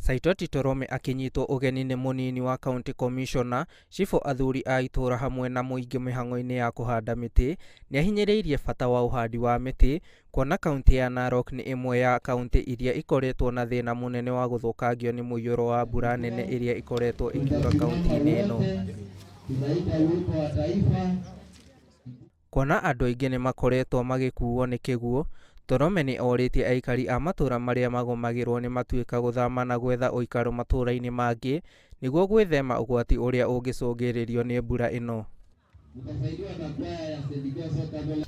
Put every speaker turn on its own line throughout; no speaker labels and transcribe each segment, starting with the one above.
Saitoti Torome akinyitwo ugeni ni munini wa County Commissioner Cifo athuri a itura hamwe na muingi mihango-ini ya kuhanda miti ni ahinyiriirie bata wa uhandi wa miti kuona kaunti ya Narok ni imwe ya kaunti iria ikoretwo na thina munene wa guthukangio ni muiyuro wa mbura nene iria ikoretwo ikiura kaunti-ini ino. Kuona andu aingi ni makoretwo magikuuo ni kiguo, Torome ni oritie aikari a matura maria magomagirwo ni matuika guthama na gwetha uikaru matura-ini mangi niguo gwithema ugwati uria ungicungiririo ni mbura ino.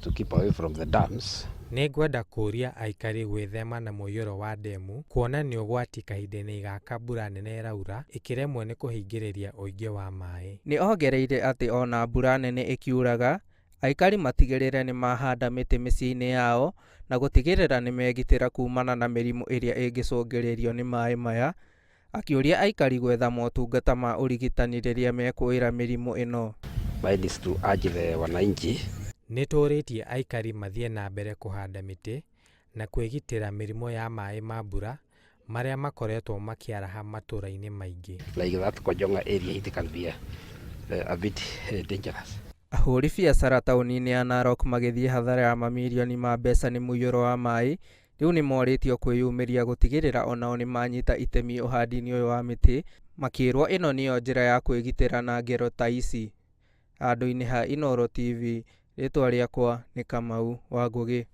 To keep away from the dams.
Ni ngwenda kuuria aikari gwithema na muiyuro wa demu kuona ni ugwati kahinda-ini gaka mbura nene iraura ikiremwo ni kuhingiriria uingi wa mai.
Ni ongereire ati ona mbura nene ikiuraga aikari matigirire ni mahanda miti micii-ini yao na gutigirira ni megitira kumana na mirimu iria ingicungiririo ni mai maya, akiuria aikari gwetha motungata ma urigitani riria mekuira mirimu ino.
Is to urge the wananchi.
Ni turitie aikari mathie na mbere kuhanda miti na kwigitira mirimu ya mai ma mbura maria makoretwo makiaraha matura-ini maingi.
Like that Kojonga area, it can be a bit dangerous.
Ahuri biacara tauni-ini ya Narok magithie hathara ya mamirioni ma mbeca ni muiyuro wa mai, riu ni moritio kwiyumiria gutigirira onao ni manyita itemi uhandi-ini uyu wa miti, makirwo ino niyo njira ya kwigitira na ngero ta ici. Andu-ini ha Inooro TV, ritwa riakwa ni Kamau wa Ngugi.